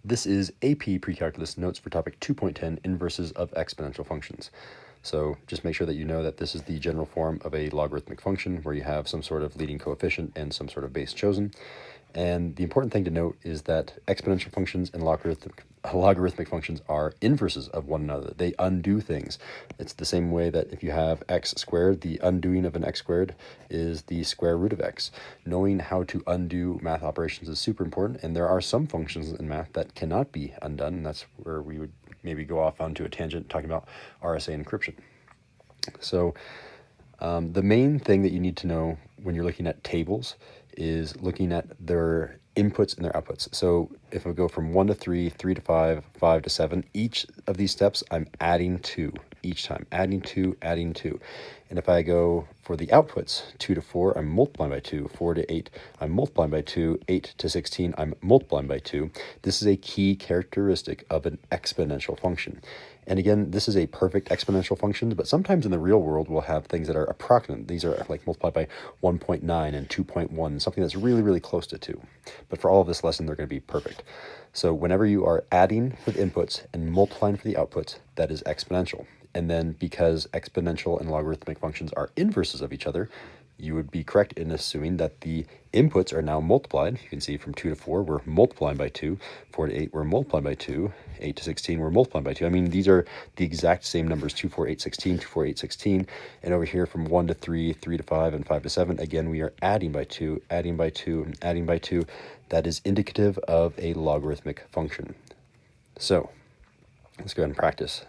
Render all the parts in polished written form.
This is AP Precalculus Notes for Topic 2.10, Inverses of Exponential Functions. So just make sure that you know that this is the general form of a logarithmic function where you have some sort of leading coefficient and some sort of base chosen. And the important thing to note is that exponential functions and logarithmic functions are inverses of one another. They undo things. It's the same way that if you have x squared, the undoing of an x squared is the square root of x. Knowing how to undo math operations is super important, and there are some functions in math that cannot be undone, and that's where we would maybe go off onto a tangent talking about RSA encryption. So the main thing that you need to know when you're looking at tables is looking at their inputs and their outputs. So if I go from 1 to 3, 3 to 5, 5 to 7, each of these steps I'm adding 2 each time, adding 2, adding 2. And if I go for the outputs, 2 to 4, I'm multiplying by 2, 4 to 8, I'm multiplying by 2, 8 to 16, I'm multiplying by 2. This is a key characteristic of an exponential function. And again, this is a perfect exponential function, but sometimes in the real world, we'll have things that are approximate. These are like multiplied by 1.9 and 2.1, something that's really, really close to 2. But for all of this lesson, they're going to be perfect. So whenever you are adding for the inputs and multiplying for the outputs, that is exponential. And then because exponential and logarithmic functions are inverses of each other, you would be correct in assuming that the inputs are now multiplied. You can see from 2 to 4, we're multiplying by 2. 4 to 8, we're multiplying by 2. 8 to 16, we're multiplying by 2. I mean, these are the exact same numbers, 2, 4, 8, 16, 2, 4, 8, 16. And over here from 1 to 3, 3 to 5, and 5 to 7, again, we are adding by 2, adding by 2, and adding by 2. That is indicative of a logarithmic function. So let's go ahead and practice.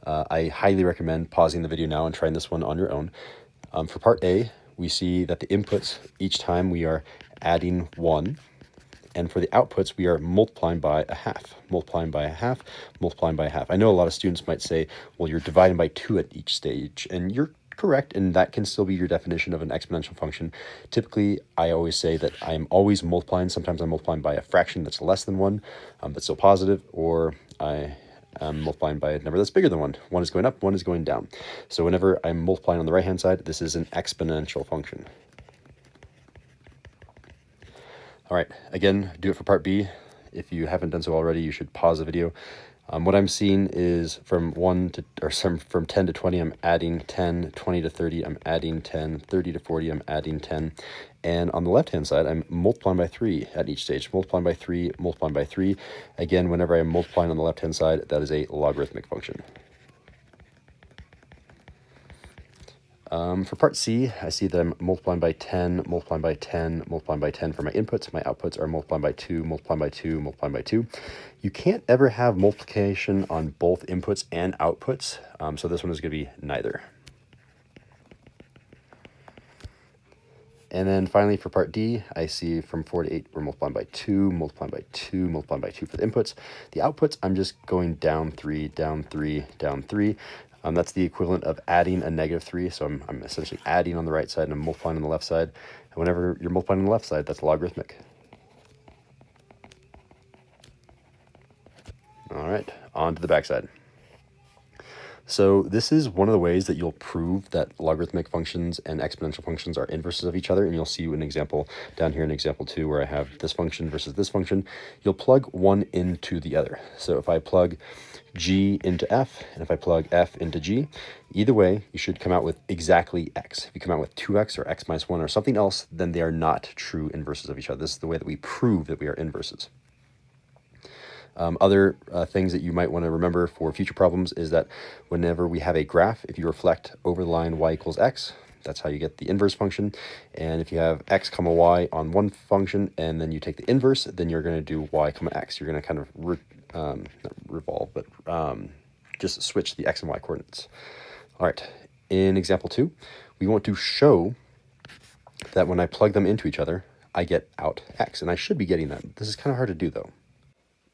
I highly recommend pausing the video now and trying this one on your own. For part A, we see that the inputs, each time we are adding 1. And for the outputs, we are multiplying by a half, multiplying by a half, multiplying by a half. I know a lot of students might say, well, you're dividing by 2 at each stage. And you're correct, and that can still be your definition of an exponential function. Typically, I always say that I'm always multiplying. Sometimes I'm multiplying by a fraction that's less than 1, but still positive, or I'm multiplying by a number that's bigger than 1. 1 is going up, 1 is going down. So whenever I'm multiplying on the right-hand side, this is an exponential function. All right, again, do it for part B. If you haven't done so already, you should pause the video. What I'm seeing is from 10 to 20, I'm adding 10, 20 to 30, I'm adding 10, 30 to 40, I'm adding 10. And on the left-hand side, I'm multiplying by 3 at each stage, multiplying by 3, multiplying by 3. Again, whenever I'm multiplying on the left-hand side, that is a logarithmic function. For part C, I see that I'm multiplying by 10, multiplying by 10, multiplying by 10 for my inputs. My outputs are multiplying by 2, multiplying by 2, multiplying by 2. You can't ever have multiplication on both inputs and outputs, so this one is going to be neither. And then finally for part D, I see from 4 to 8, we're multiplying by 2, multiplying by 2, multiplying by 2 for the inputs. The outputs, I'm just going down 3, down 3, down 3. That's the equivalent of adding a negative 3, so I'm essentially adding on the right side and I'm multiplying on the left side. And whenever you're multiplying on the left side, that's logarithmic. All right, on to the back side. So this is one of the ways that you'll prove that logarithmic functions and exponential functions are inverses of each other, and you'll see an example down here in example 2 where I have this function versus this function. You'll plug one into the other. So if I plug g into f, and if I plug f into g, either way, you should come out with exactly x. If you come out with 2x or x minus 1 or something else, then they are not true inverses of each other. This is the way that we prove that we are inverses. Other things that you might want to remember for future problems is that whenever we have a graph, if you reflect over the line y equals x, that's how you get the inverse function. And if you have x comma y on one function and then you take the inverse, then you're going to do y comma x. You're going to kind of not revolve, but just switch the x and y coordinates. All right, in example 2, we want to show that when I plug them into each other, I get out x, and I should be getting that. This is kind of hard to do though.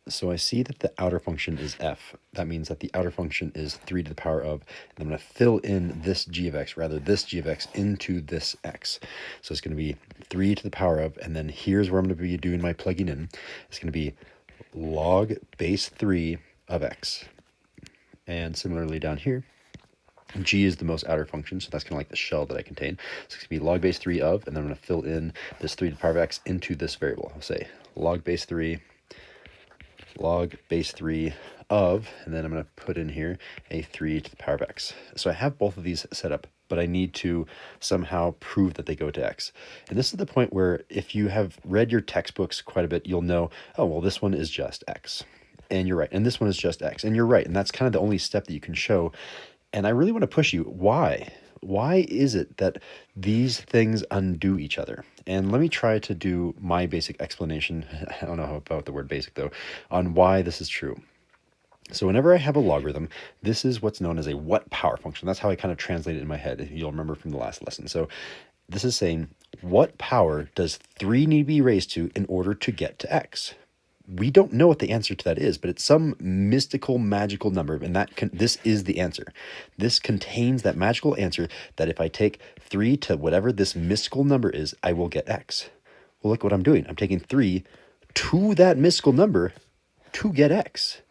So I see that the outer function is f. That means that the outer function is 3 to the power of, and I'm going to fill in this g of x, rather this g of x, into this x. So it's going to be 3 to the power of, and then here's where I'm going to be doing my plugging in. It's going to be log base 3 of x. And similarly down here, g is the most outer function, so that's kind of like the shell that I contain. So it's going to be log base 3 of, and then I'm going to fill in this 3 to the power of x into this variable. I'll say log base 3 log base 3 of, and then I'm going to put in here a 3 to the power of x. So I have both of these set up, but I need to somehow prove that they go to x. And this is the point where if you have read your textbooks quite a bit, you'll know, oh, well, this one is just x. And you're right. And this one is just x. And you're right. And that's kind of the only step that you can show. And I really want to push you. Why? Why is it that these things undo each other? And let me try to do my basic explanation. I don't know about the word basic, though, on why this is true. So whenever I have a logarithm, this is what's known as a what power function. That's how I kind of translate it in my head. You'll remember from the last lesson. So this is saying, what power does 3 need to be raised to in order to get to x? We don't know what the answer to that is, but it's some mystical, magical number, and this is the answer. This contains that magical answer that if I take 3 to whatever this mystical number is, I will get x. Well, look what I'm doing. I'm taking 3 to that mystical number to get x.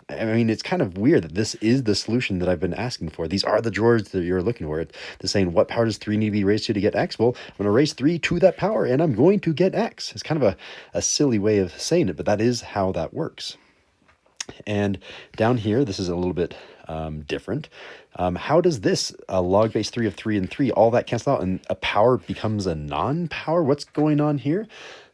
I mean, it's kind of weird that this is the solution that I've been asking for. These are the drawers that you're looking for. They're saying, what power does 3 need to be raised to get x? Well, I'm going to raise 3 to that power, and I'm going to get x. It's kind of a silly way of saying it, but that is how that works. And down here, this is a little bit different. How does this log base 3 of 3 and 3, all that cancel out, and a power becomes a non-power? What's going on here?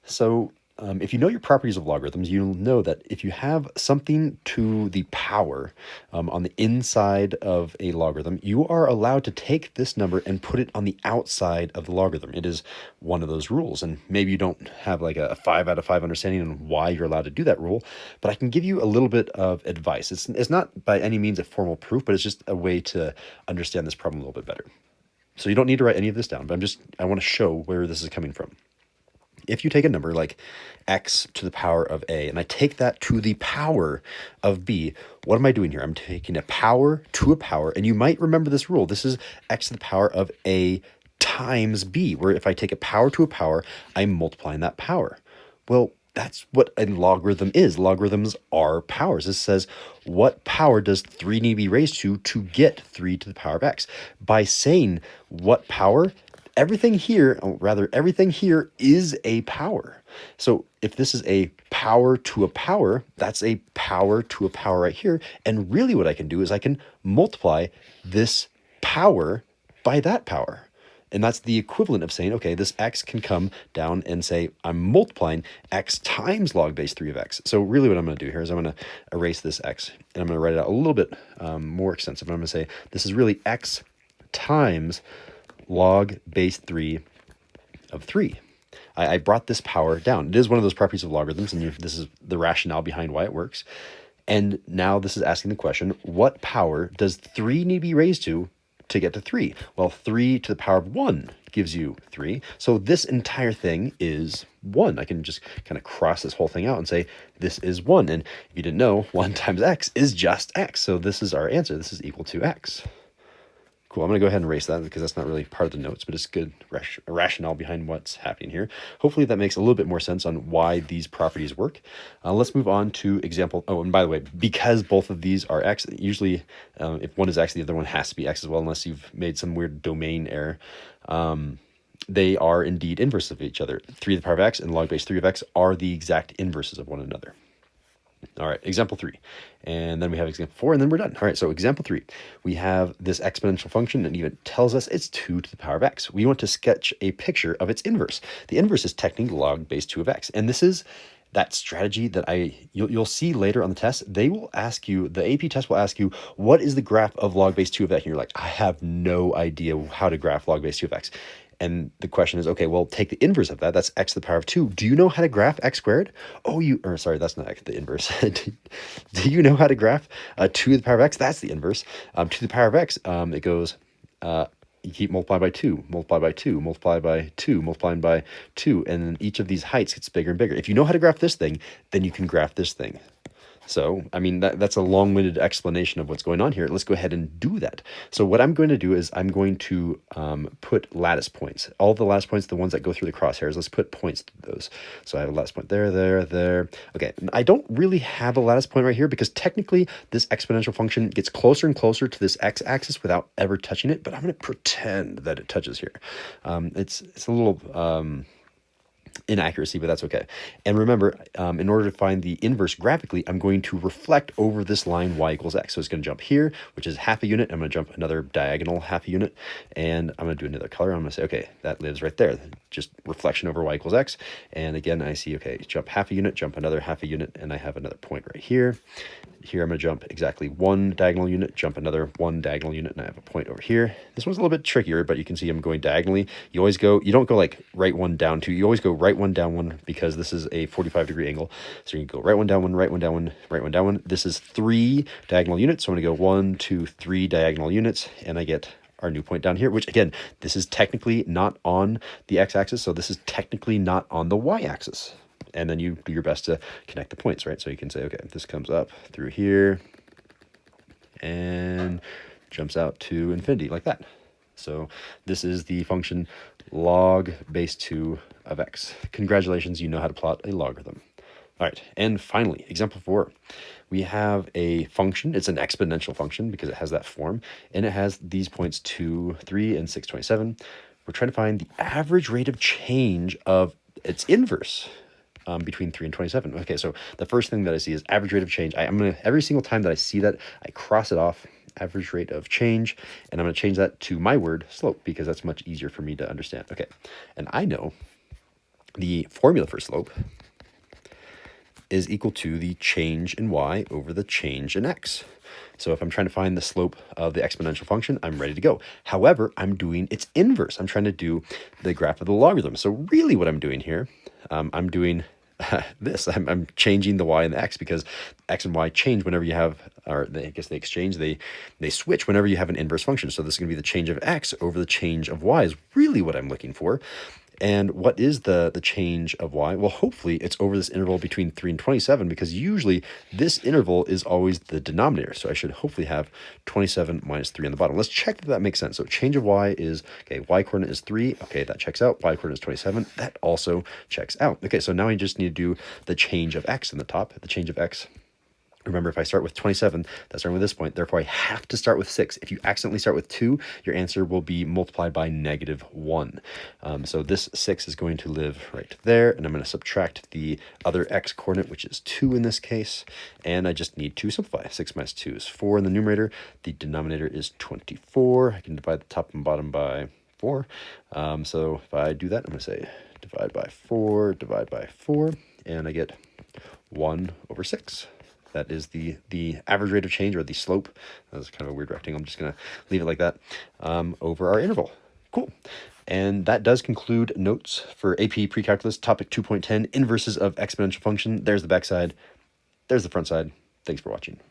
So if you know your properties of logarithms, you'll know that if you have something to the power on the inside of a logarithm, you are allowed to take this number and put it on the outside of the logarithm. It is one of those rules. And maybe you don't have like a 5 out of 5 understanding on why you're allowed to do that rule, but I can give you a little bit of advice. It's not by any means a formal proof, but it's just a way to understand this problem a little bit better. So you don't need to write any of this down, but I want to show where this is coming from. If you take a number like x to the power of a, and I take that to the power of b, what am I doing here? I'm taking a power to a power, and you might remember this rule. This is x to the power of a times b, where if I take a power to a power, I'm multiplying that power. Well, that's what a logarithm is. Logarithms are powers. This says, what power does 3 need to be raised to get 3 to the power of x? By saying what power, everything here is a power. So if this is a power to a power, that's a power to a power right here. And really what I can do is I can multiply this power by that power. And that's the equivalent of saying, okay, this x can come down and say, I'm multiplying x times log base 3 of x. So really what I'm going to do here is I'm going to erase this x, and I'm going to write it out a little bit more extensive. I'm going to say, this is really x times log base 3 of 3. I brought this power down. It is one of those properties of logarithms, and this is the rationale behind why it works. And now this is asking the question, what power does 3 need to be raised to get to 3? Well, 3 to the power of 1 gives you 3. So this entire thing is 1. I can just kind of cross this whole thing out and say this is 1. And if you didn't know, 1 times x is just x. So this is our answer. This is equal to x. Cool, I'm going to go ahead and erase that because that's not really part of the notes, but it's good rationale behind what's happening here. Hopefully that makes a little bit more sense on why these properties work. Let's move on to example. Oh, and by the way, because both of these are x, usually if one is x, the other one has to be x as well, unless you've made some weird domain error. They are indeed inverses of each other. 3 to the power of x and log base 3 of x are the exact inverses of one another. All right, example 3. And then we have example 4, and then we're done. All right, so example 3. We have this exponential function, and even tells us it's 2 to the power of x. We want to sketch a picture of its inverse. The inverse is technically log base 2 of x. And this is that strategy that you'll see later on the test. They will ask you, the AP test will ask you, what is the graph of log base 2 of x? And you're like, I have no idea how to graph log base 2 of x. And the question is, okay, well, take the inverse of that. That's x to the power of 2. Do you know how to graph x squared? Oh, sorry, that's not the inverse. Do you know how to graph 2 to the power of x? That's the inverse. 2 to the power of x, it goes, you keep multiplying by 2, multiply by 2, multiply by 2, multiplying by 2, and then each of these heights gets bigger and bigger. If you know how to graph this thing, then you can graph this thing. So, I mean, that's a long-winded explanation of what's going on here. Let's go ahead and do that. So what I'm going to do is I'm going to put lattice points. All the lattice points, the ones that go through the crosshairs, let's put points to those. So I have a lattice point there, there, there. Okay, I don't really have a lattice point right here because technically this exponential function gets closer and closer to this x-axis without ever touching it, but I'm going to pretend that it touches here. It's a little... inaccuracy, but that's okay. And remember, in order to find the inverse graphically, I'm going to reflect over this line y equals x. So it's going to jump here, which is half a unit. I'm going to jump another diagonal half a unit, and I'm going to do another color. I'm going to say, okay, that lives right there. Just reflection over y equals x. And again, I see, okay, jump half a unit, jump another half a unit, and I have another point right here. Here I'm going to jump exactly one diagonal unit, jump another one diagonal unit, and I have a point over here. This one's a little bit trickier, but you can see I'm going diagonally. You don't go like right one down two. You always go right one down one, because this is a 45-degree angle. So you can go right one down one, right one down one, right one down one. This is 3 diagonal units. So I'm going to go 1, 2, 3 diagonal units, and I get our new point down here, which again, this is technically not on the x-axis. So this is technically not on the y-axis. And then you do your best to connect the points, right? So you can say, okay, this comes up through here and jumps out to infinity like that. So this is the function log base 2 of x. Congratulations, you know how to plot a logarithm. All right, and finally, example 4. We have a function. It's an exponential function because it has that form, and it has these points 2, 3, and 6, 27. We're trying to find the average rate of change of its inverse. Between 3 and 27. Okay, so the first thing that I see is average rate of change. I'm going to, every single time that I see that, I cross it off, average rate of change, and I'm going to change that to my word, slope, because that's much easier for me to understand. Okay, and I know the formula for slope is equal to the change in y over the change in x. So if I'm trying to find the slope of the exponential function, I'm ready to go. However, I'm doing its inverse. I'm trying to do the graph of the logarithm. So really what I'm doing here, I'm doing this. I'm changing the y and the x, because x and y change whenever you have, or I guess they exchange, they switch whenever you have an inverse function. So this is going to be the change of x over the change of y is really what I'm looking for. And what is the change of y? Well, hopefully it's over this interval between 3 and 27, because usually this interval is always the denominator. So I should hopefully have 27 minus 3 on the bottom. Let's check that that makes sense. So change of y is, okay, y coordinate is 3. Okay, that checks out. Y coordinate is 27. That also checks out. Okay, so now I just need to do the change of x in the top. The change of x. Remember, if I start with 27, that's starting with this point. Therefore, I have to start with 6. If you accidentally start with 2, your answer will be multiplied by -1. So this 6 is going to live right there. And I'm going to subtract the other x coordinate, which is 2 in this case. And I just need to simplify. 6 minus 2 is 4 in the numerator. The denominator is 24. I can divide the top and bottom by 4. So if I do that, I'm going to say divide by 4, and I get 1 over 6. That is the average rate of change, or the slope. That's kind of a weird rectangle. I'm just going to leave it like that over our interval. Cool. And that does conclude notes for AP Precalculus topic 2.10, inverses of exponential function. There's the backside. There's the front side. Thanks for watching.